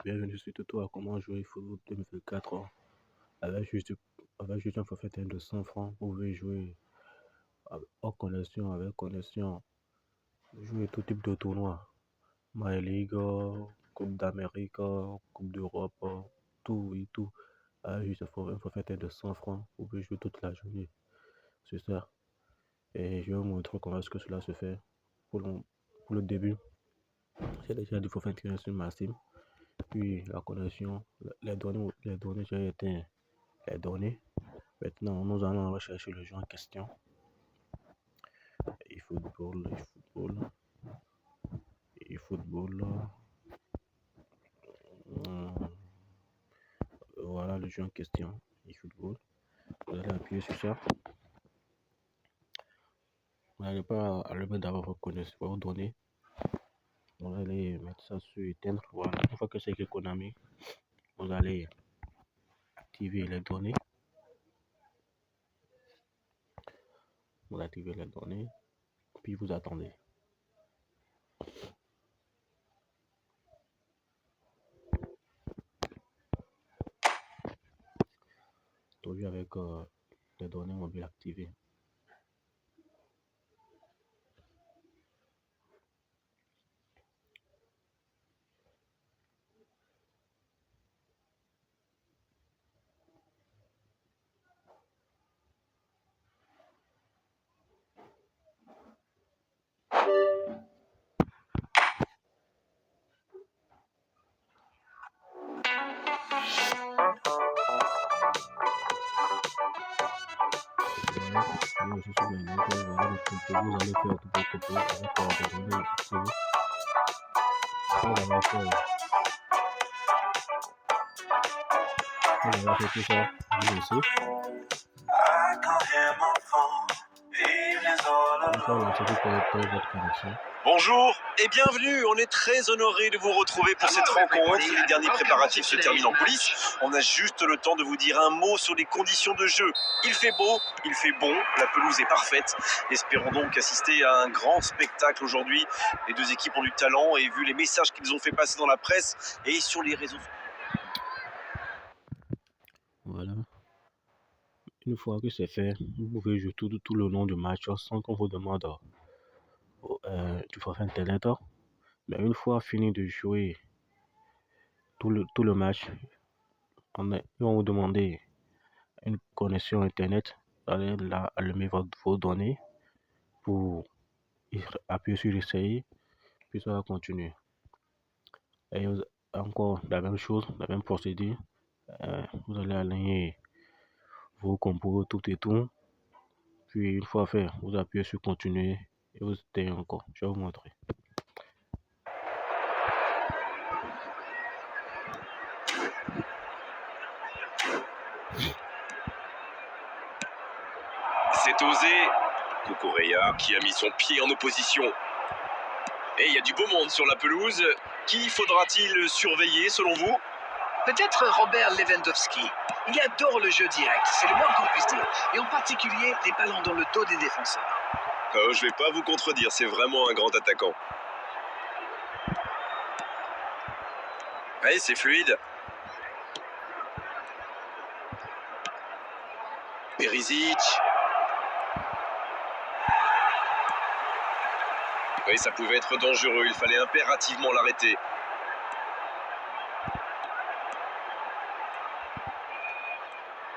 bienvenue sur Tuto à comment jouer football 2024 avec juste un forfait de 100 francs. Vous pouvez jouer hors connexion, avec connexion, jouer tout type de tournois. My League, Coupe d'Amérique, Coupe d'Europe, tout et tout. Avec juste un forfait de 100 francs, vous pouvez jouer toute la journée. C'est ça. Et je vais vous montrer comment est-ce que cela se fait. Pour le début, j'ai déjà du forfait sur ma SIM. Puis la connexion, les données, j'ai éteint les données. Maintenant, nous allons rechercher le jeu en question. eFootball. Voilà le jeu en question, eFootball. Vous allez appuyer sur ça. Vous n'allez pas à le mettre dans vos données. Vous allez mettre ça sur éteindre. Voilà. Une fois que c'est écrit Konami, vous allez activer les données. Vous activez les données, puis vous attendez. Aujourd'hui avec les données mobiles activées. Voilà, aussi sur les liens, voilà le propos, vous allez faire tout vos propos avec des données activées. Après avoir fait tout ça, vous laissez. Votre connexion. Bonjour et bienvenue, on est très honoré de vous retrouver pour cette rencontre. Les derniers préparatifs se terminent en coulisses. On a juste le temps de vous dire un mot sur les conditions de jeu. Il fait beau, il fait bon, la pelouse est parfaite. Espérons donc assister à un grand spectacle aujourd'hui. Les deux équipes ont du talent et vu les messages qu'ils ont fait passer dans la presse et sur les réseaux sociaux. Voilà. Une fois que c'est fait, vous pouvez jouer tout le long du match sans qu'on vous demande du forfait internet. Mais une fois fini de jouer tout le match, ils vont vous demander une connexion internet. Vous allez là allumer vos données pour appuyer sur essayer, puis ça va continuer. Et encore la même chose, la même procédure. Vous allez aligner vos compos tout et tout. Puis une fois fait, vous appuyez sur continuer et vous essayez encore. Je vais vous montrer. C'est osé. Cucurella qui a mis son pied en opposition. Et il y a du beau monde sur la pelouse. Qui faudra-t-il surveiller selon vous ? Peut-être Robert Lewandowski. Il adore le jeu direct, c'est le moins qu'on puisse dire. Et en particulier, les ballons dans le dos des défenseurs. Je vais pas vous contredire, c'est vraiment un grand attaquant. Ouais, c'est fluide. Perisic. Oui, ça pouvait être dangereux, il fallait impérativement l'arrêter.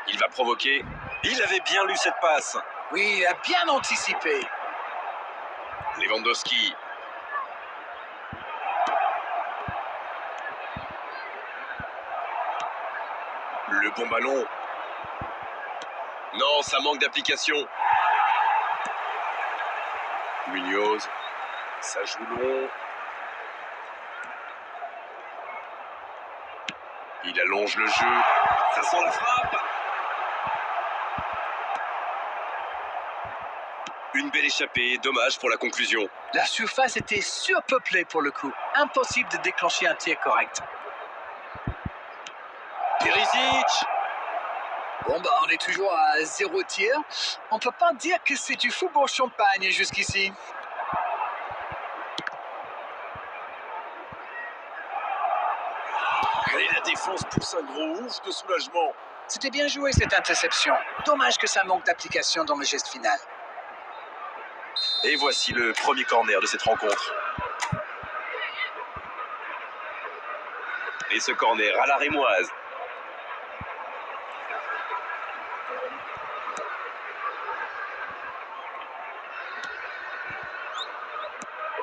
Il va provoquer. Il avait bien lu cette passe. Oui, il a bien anticipé. Lewandowski. Le bon ballon. Non, ça manque d'application. Munoz. Ça joue long. Il allonge le jeu. Ça sent la frappe. Une belle échappée, dommage pour la conclusion. La surface était surpeuplée pour le coup. Impossible de déclencher un tir correct. Perisic. Bon on est toujours à 0 tir. On peut pas dire que c'est du football champagne jusqu'ici. Et la défense pousse un gros ouf de soulagement. C'était bien joué cette interception. Dommage que ça manque d'application dans le geste final. Et voici le premier corner de cette rencontre. Et ce corner à la rémoise.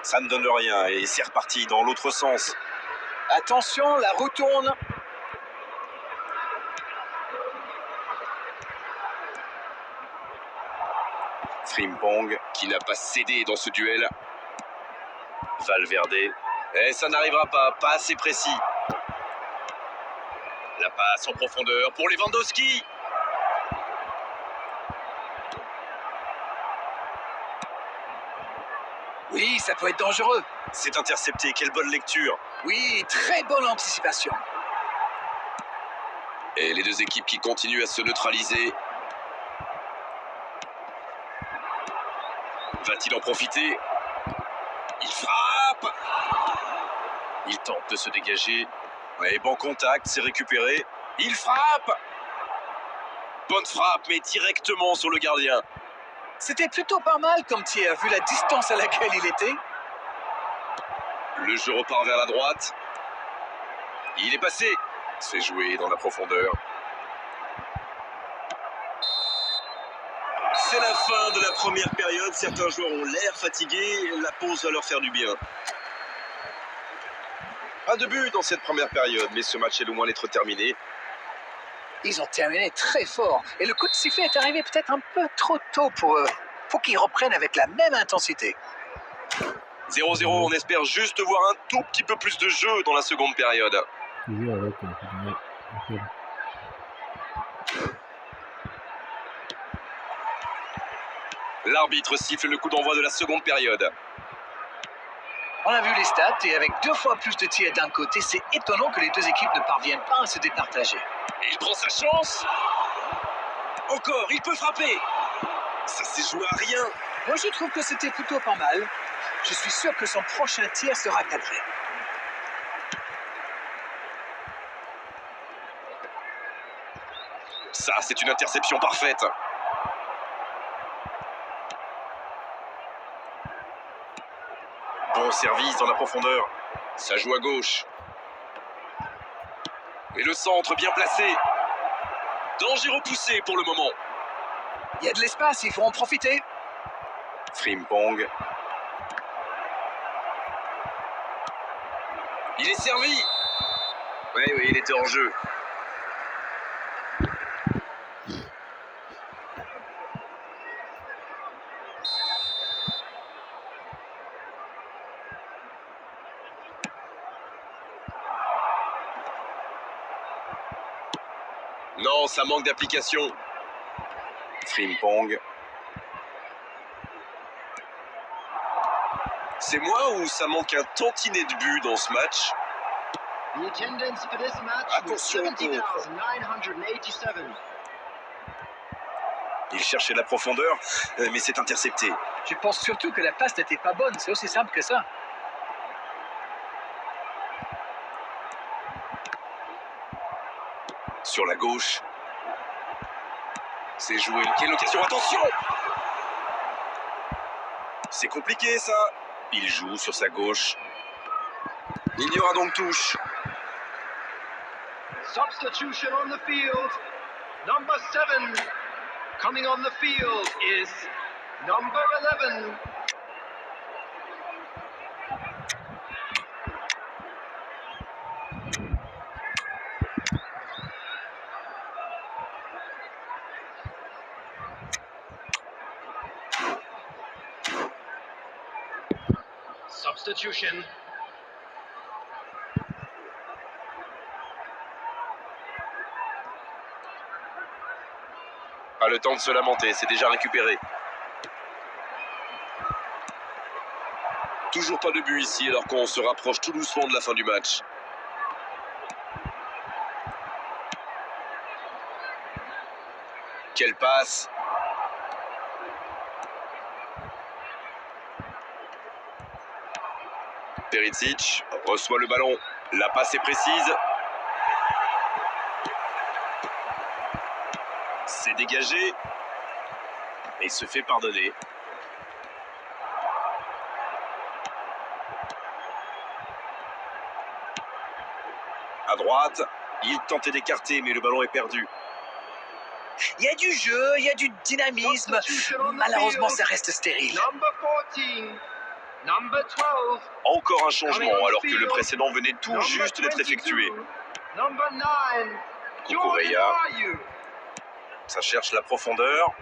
Ça ne donne rien et c'est reparti dans l'autre sens. Attention, la roue tourne. Frimpong qui n'a pas cédé dans ce duel. Valverde. Et ça n'arrivera pas assez précis. La passe en profondeur pour Lewandowski. Oui, ça peut être dangereux. C'est intercepté, quelle bonne lecture. Oui, très bonne anticipation. Et les deux équipes qui continuent à se neutraliser. Va-t-il en profiter? Il frappe. Il tente de se dégager. Ouais, bon contact, c'est récupéré. Il frappe. Bonne frappe, mais directement sur le gardien. C'était plutôt pas mal comme tir, vu la distance à laquelle il était. Le jeu repart vers la droite. Il est passé. C'est joué dans la profondeur. C'est la fin de la première période. Certains joueurs ont l'air fatigués. La pause va leur faire du bien. Pas de but dans cette première période, mais ce match est loin d'être terminé. Ils ont terminé très fort. Et le coup de sifflet est arrivé peut-être un peu trop tôt pour eux. Faut qu'ils reprennent avec la même intensité. 0-0, on espère juste voir un tout petit peu plus de jeu dans la seconde période. Oui, avec, L'arbitre siffle le coup d'envoi de la seconde période. On a vu les stats et avec 2 fois plus de tirs d'un côté, c'est étonnant que les deux équipes ne parviennent pas à se départager. Il prend sa chance. Encore, il peut frapper. Ça s'est joué à rien. Moi, je trouve que c'était plutôt pas mal. Je suis sûr que son prochain tir sera cadré. Ça, c'est une interception parfaite. Bon service dans la profondeur. Ça joue à gauche. Et le centre bien placé. Danger repoussé pour le moment. Il y a de l'espace, il faut en profiter. Frimpong. Il est servi. Oui, il était en jeu. Non, ça manque d'application. Frimpong. C'est moi ou ça manque un tantinet de but dans ce match? Attention au contre. Il cherchait la profondeur, mais c'est intercepté. Je pense surtout que la passe n'était pas bonne, c'est aussi simple que ça. Sur la gauche. C'est joué. Quelle occasion, attention! C'est compliqué ça. Il joue sur sa gauche. Il y aura donc touche. Substitution on the field. Number 7 coming on the field is number 11. Substitution. Pas le temps de se lamenter, c'est déjà récupéré. Toujours pas de but ici alors qu'on se rapproche tout doucement de la fin du match. Quelle passe! Perisic reçoit le ballon. La passe est précise. C'est dégagé. Et se fait pardonner. À droite, il tentait d'écarter, mais le ballon est perdu. Il y a du jeu, il y a du dynamisme. Malheureusement, ça reste stérile. Number 14, number 12, Encore un changement, alors que le précédent venait tout number juste d'être 22, effectué. number 9, Kukureya. Jordan Ayew. Ça cherche la profondeur.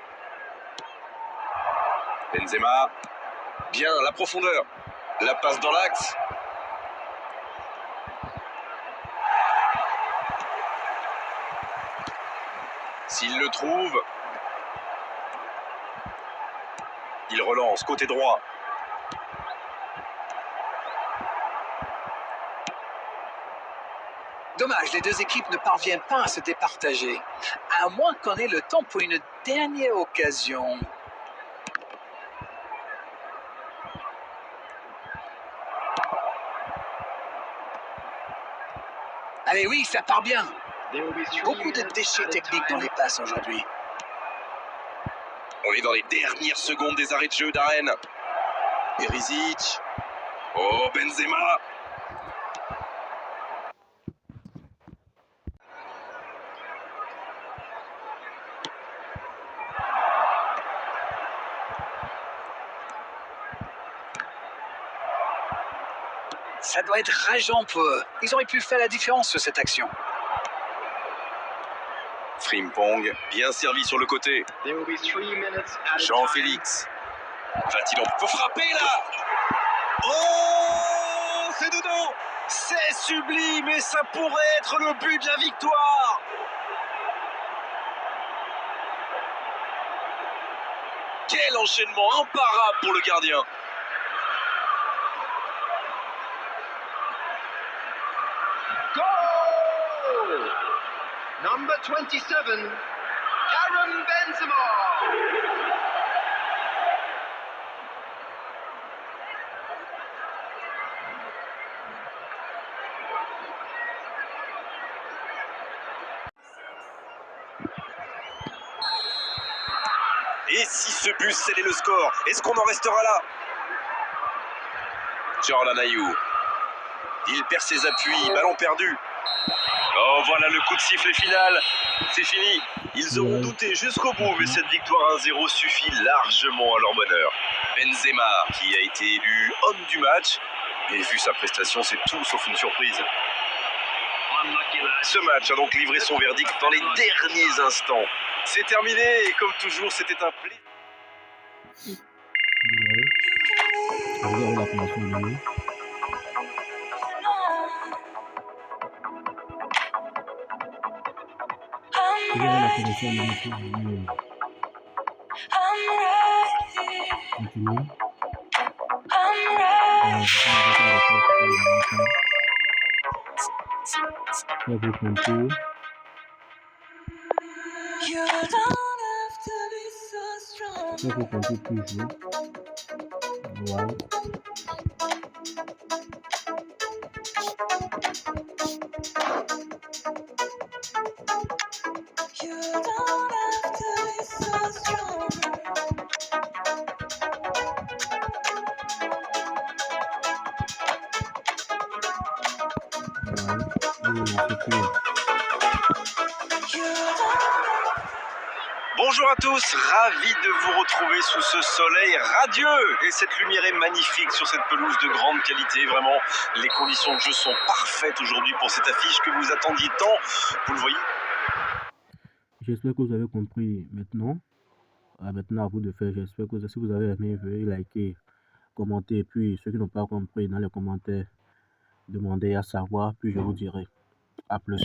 Benzema. Bien, la profondeur. La passe dans l'axe. S'il le trouve, il relance côté droit. Dommage, les deux équipes ne parviennent pas à se départager. À moins qu'on ait le temps pour une dernière occasion. Allez, oui, ça part bien. There will be 3 Beaucoup de minutes déchets at a techniques dans time. les passes aujourd'hui. On est dans les dernières secondes des arrêts de jeu d'Arène. Perisic. Oh, Benzema. Ça doit être rageant pour eux. Ils auraient pu faire la différence sur cette action. Frimpong, bien servi sur le côté. There will be 3 minutes at a time. Jean-Félix. Va-t-il en... Faut frapper là. Oh, c'est dedans. C'est sublime et ça pourrait être le but de la victoire. Quel enchaînement imparable pour le gardien. Goal! Number 27, Karim Benzema. Et si ce but scellait le score, est-ce qu'on en restera là? Jordan Ayew. Il perd ses appuis, ballon perdu. Oh, voilà le coup de sifflet final. C'est fini. Ils auront douté jusqu'au bout, mais cette victoire 1-0 suffit largement à leur bonheur. Benzema, qui a été élu homme du match, et vu sa prestation, c'est tout sauf une surprise. Ce match a donc livré son verdict dans les derniers instants. C'est terminé, et comme toujours, c'était un plaisir. Arrivé avec la formation de nuit. Arrivé avec la formation de nuit. Continue. Faire vos contours. Faire vos contours toujours. Voilà. Bonjour à tous, ravi de vous retrouver sous ce soleil radieux. Et cette lumière est magnifique sur cette pelouse de grande qualité. Vraiment, les conditions de jeu sont parfaites aujourd'hui pour cette affiche que vous attendiez tant. Vous le voyez? J'espère que vous avez compris maintenant. Maintenant, à vous de faire. J'espère que si vous avez aimé, veuillez liker, commenter. Et puis, ceux qui n'ont pas compris, dans les commentaires, demandez à savoir. Puis, je vous dirai. À plus.